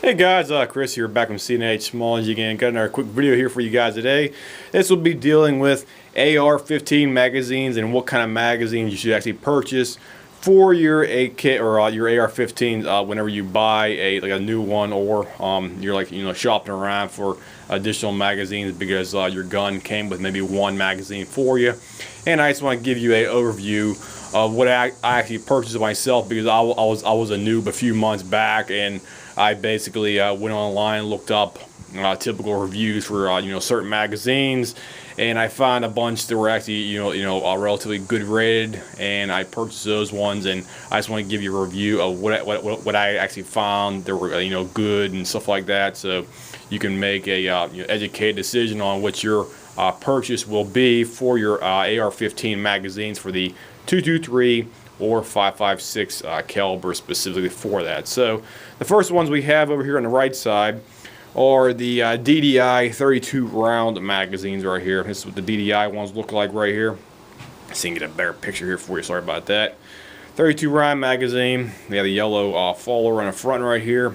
Hey guys, Chris here, back from CNH Smallage again. Got another quick video here for you guys today. This will be dealing with AR-15 magazines and what kind of magazines you should actually purchase for your AK or your AR-15s whenever you buy a new one, or you're shopping around for additional magazines because your gun came with maybe one magazine for you. And I just want to give you an overview of what I actually purchased myself, because I was a noob a few months back, and I basically went online, looked up typical reviews for certain magazines, and I found a bunch that were actually relatively good rated, and I purchased those ones. And I just want to give you a review of what I actually found that were good and stuff like that, so you can make a educated decision on what your purchase will be for your AR-15 magazines for the 223 or 5.56 caliber specifically for that. So the first ones we have over here on the right side are the DDI 32 round magazines right here. This is what the DDI ones look like right here. See, I can get a better picture here for you. Sorry about that. 32 round magazine. They have the yellow follower on the front right here.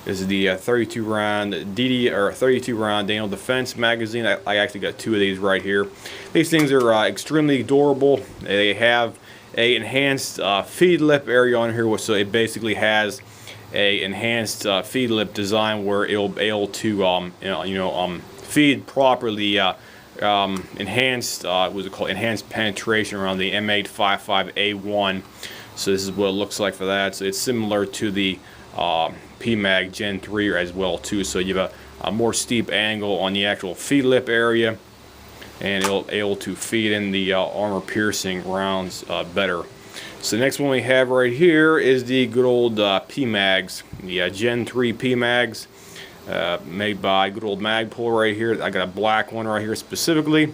This is the 32 round Daniel Defense magazine. I actually got two of these right here. These things are extremely durable. They have a enhanced feed lip area on here, so it basically has a enhanced feed lip design where it'll be able to feed properly. Enhanced enhanced penetration around the M855A1. So this is what it looks like for that. So it's similar to the Pmag Gen 3 as well too. So you have a more steep angle on the actual feed lip area, and it'll able to feed in the armor piercing rounds better. So the next one we have right here is the good old Pmags, the Gen 3 Pmags, made by good old Magpul right here. I got a black one right here specifically,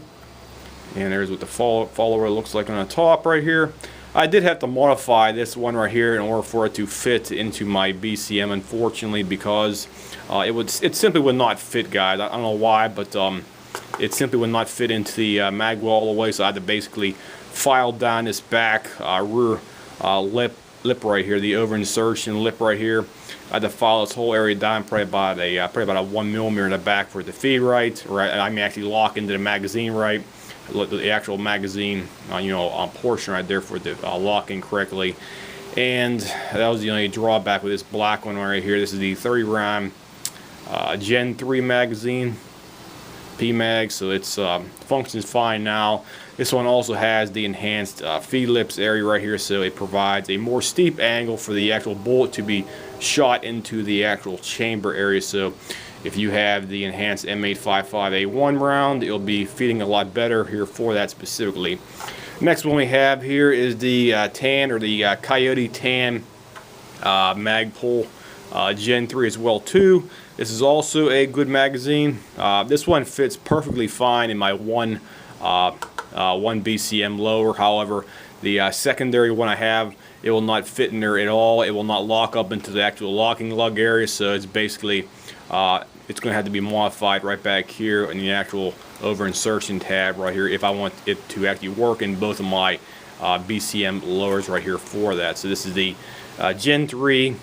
and there's what the follower looks like on the top right here. I did have to modify this one right here in order for it to fit into my BCM, unfortunately, because it simply would not fit, guys. I don't know why, but it simply would not fit into the mag well all the way, so I had to basically file down this back rear lip right here, the over insertion lip right here. I had to file this whole area down probably about a 1 millimeter in the back for it to feed right, or I mean actually lock into the magazine right. The actual magazine portion right there for the locking correctly. And that was the only drawback with this black one right here. This is the 30 round Gen 3 magazine Pmag, so it's functions fine now. This one also has the enhanced feed lips area right here, so it provides a more steep angle for the actual bullet to be shot into the actual chamber area. So if you have the enhanced M855A1 round, it'll be feeding a lot better here for that specifically. Next one we have here is the Tan, or the Coyote Tan Magpul Gen 3 as well too. This is also a good magazine. This one fits perfectly fine in my one BCM lower. However, the secondary one I have, it will not fit in there at all. It will not lock up into the actual locking lug area, so it's basically it's going to have to be modified right back here in the actual over insertion tab right here if I want it to actually work in both of my BCM lowers right here for that. So this is the Gen 3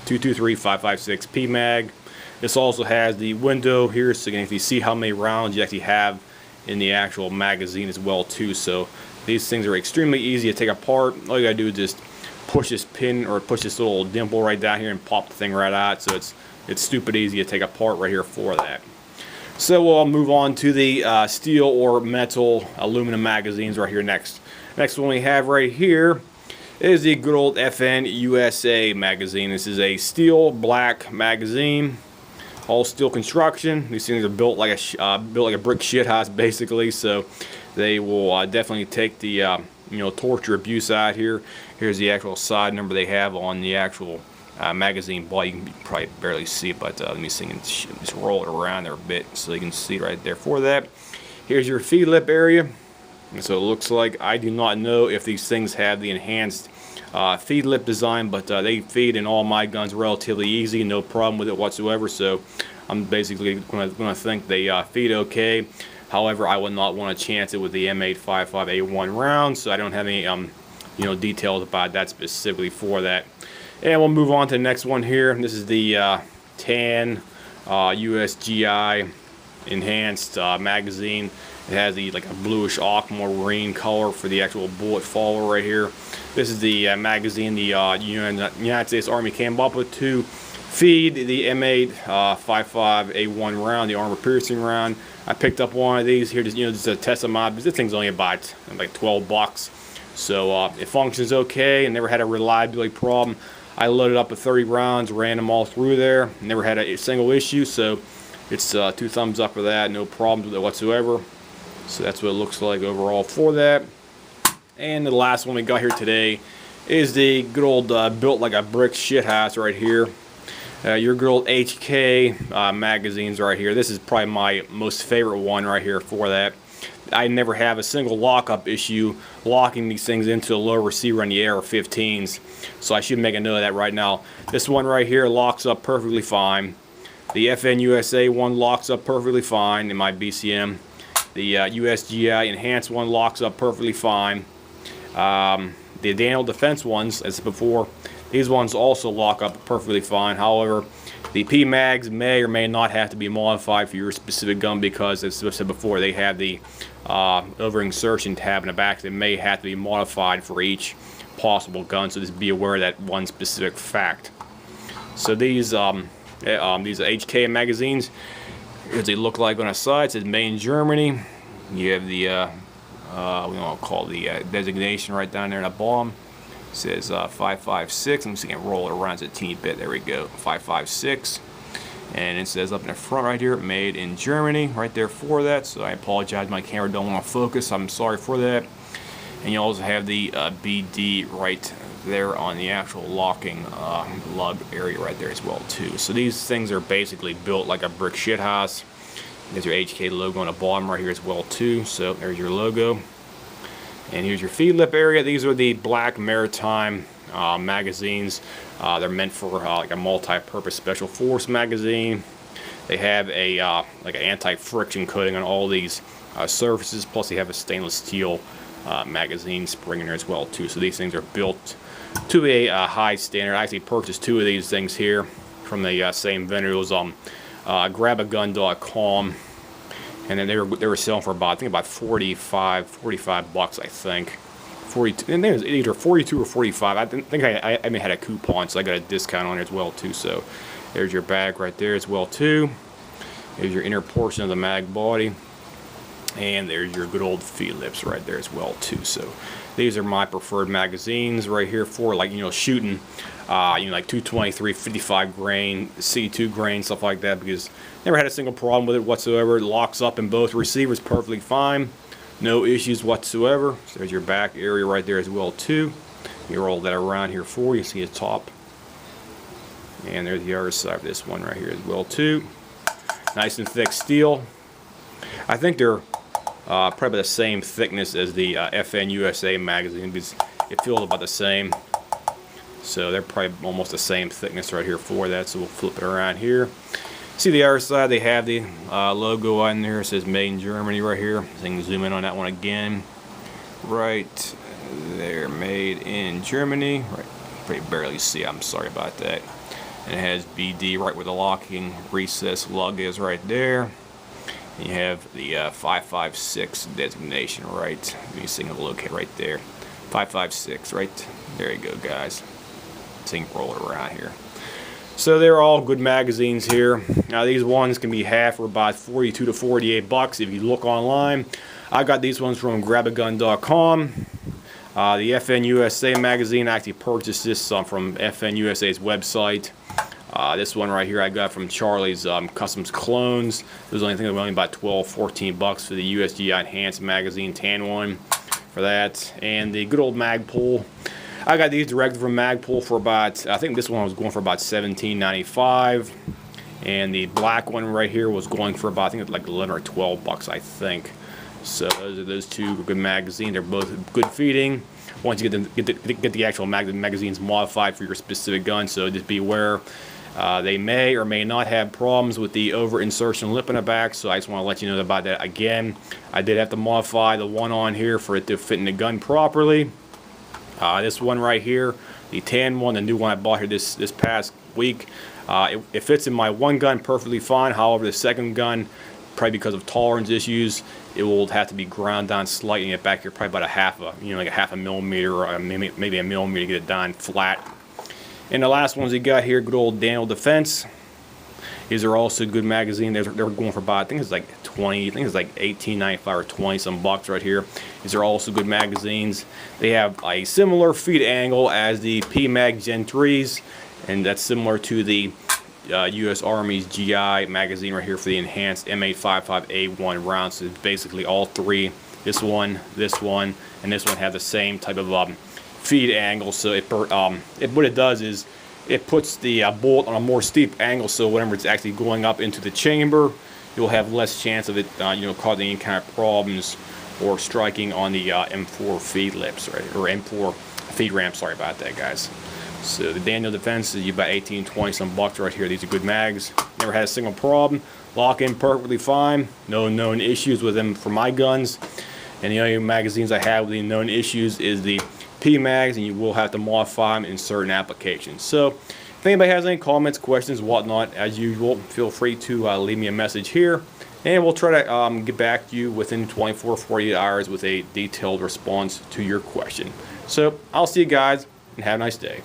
223 5.56 Pmag. This also has the window here, so you can actually see how many rounds you actually have in the actual magazine as well too. So these things are extremely easy to take apart. All you gotta do is just push this pin or push this little dimple right down here and pop the thing right out. So it's stupid easy to take apart right here for that. So we'll move on to the steel or metal aluminum magazines right here next. Next one we have right here is the good old FN USA magazine. This is a steel black magazine, all steel construction. These things are built like a brick shit house basically, so they will definitely take the torture abuse out here. Here's the actual side number they have on the actual magazine body. You can probably barely see it, but let me see, just roll it around there a bit so you can see right there for that. Here's your feed lip area. And so it looks like, I do not know if these things have the enhanced feed lip design, but they feed in all my guns relatively easy, no problem with it whatsoever. So I'm basically going to think they feed okay. However, I would not want to chance it with the M855A1 round, so I don't have any details about that specifically for that. And we'll move on to the next one here. This is the tan usgi enhanced magazine. It has the like a bluish aquamarine color for the actual bullet follower right here. This is the magazine the United States Army came up with to feed the M8 55A1 round, the armor piercing round. I picked up one of these here just to test them out, because this thing's only about like 12 bucks. So it functions okay and never had a reliability problem. I loaded up with 30 rounds, ran them all through there, never had a single issue, so it's 2 thumbs up for that, no problems with it whatsoever. So that's what it looks like overall for that. And the last one we got here today is the good old built like a brick shit house right here. Your good old HK magazines right here. This is probably my most favorite one right here for that. I never have a single lockup issue locking these things into a low receiver on the AR-15s. So I should make a note of that right now. This one right here locks up perfectly fine. The FN USA one locks up perfectly fine in my BCM. The USGI enhanced one locks up perfectly fine. The Daniel Defense ones, as before, these ones also lock up perfectly fine. However, the Pmags may or may not have to be modified for your specific gun, because, as I said before, they have the over insertion tab in the back that may have to be modified for each possible gun. So just be aware of that one specific fact. So these HK magazines, as they look like on the side, it says made in Germany. You have the we want to call the designation right down there in the bottom. It says 556. I'm just going to roll it around a teeny bit. There we go, 556. And it says up in the front right here, made in Germany, right there for that. So I apologize, my camera don't want to focus. I'm sorry for that. And you also have the BD right there on the actual locking lug area right there as well too. So these things are basically built like a brick shit house. There's your HK logo on the bottom right here as well too. So there's your logo. And here's your feed lip area. These are the black maritime magazines. They're meant for like a multi-purpose special force magazine. They have a like an anti-friction coating on all these surfaces. Plus they have a stainless steel magazine spring in there as well too. So these things are built to a high standard. I actually purchased 2 of these things here from the same vendor. It was grabagun.com, and then they were selling for about, I think, about 45 bucks, I think. 42, and it was either 42 or 45. I think I may had a coupon, so I got a discount on it as well too. So there's your bag right there as well too. There's your inner portion of the mag body, and there's your good old feed lips right there as well too. So these are my preferred magazines right here for, like, shooting like 223 55 grain, C2 grain, stuff like that, because never had a single problem with it whatsoever. It locks up in both receivers perfectly fine, no issues whatsoever. So there's your back area right there as well too. You roll that around here for you, see the top, and there's the other side of this one right here as well too. Nice and thick steel. I think they're probably the same thickness as the FN USA magazine, because it feels about the same. So they're probably almost the same thickness right here for that. So we'll flip it around here. See the other side, they have the logo on there. It says made in Germany right here. So you can zoom in on that one again. Right there, made in Germany. Right, pretty barely see, I'm sorry about that. And it has BD right where the locking recess lug is right there. And you have the 556 designation right. You see it locate right there. 556, right there you go, guys. So you can roll it around here. So they're all good magazines here. Now these ones can be half for about 42 to 48 bucks if you look online. I got these ones from grabagun.com. The FN USA magazine, I actually purchased this from FN USA's website. This one right here I got from Charlie's Customs Clones. It was only about 12, 14 bucks for the USGI Enhanced magazine, tan one for that. And the good old Magpul. I got these directly from Magpul for about, I think this one was going for about $17.95. And the black one right here was going for about, I think, like 11 or 12 bucks, I think. So those are those two good magazines. They're both good feeding. Once you get the actual magazines modified for your specific gun, so just be aware. They may or may not have problems with the over insertion lip in the back, so I just want to let you know about that again. I did have to modify the one on here for it to fit in the gun properly. This one right here, the tan one, the new one I bought here this past week. It fits in my one gun perfectly fine. However, the second gun, probably because of tolerance issues, it will have to be ground down slightly and get back here probably about like a half a millimeter, or maybe a millimeter to get it done flat. And the last ones we got here, good old Daniel Defense. These are also good magazine. They're going for about, I think it's like 20, I think it's like $18.95 or 20 some bucks right here. These are also good magazines. They have a similar feed angle as the Pmag Gen 3s, and that's similar to the U.S. Army's GI magazine right here for the enhanced M855A1 rounds. So it's basically all three. This one, and this one have the same type of feed angle. So what it does is it puts the bullet on a more steep angle, so whenever it's actually going up into the chamber, you'll have less chance of it causing any kind of problems or striking on the M4 feed lips, right, or M4 feed ramp. Sorry about that, guys. So the Daniel Defense is about 18, 20 some bucks right here. These are good mags. Never had a single problem. Lock in perfectly fine. No known issues with them for my guns. And the only magazines I have with the known issues is the Pmags, and you will have to modify them in certain applications. So if anybody has any comments, questions, whatnot, as usual, feel free to leave me a message here, and we'll try to get back to you within 24, 48 hours with a detailed response to your question. So I'll see you guys, and have a nice day.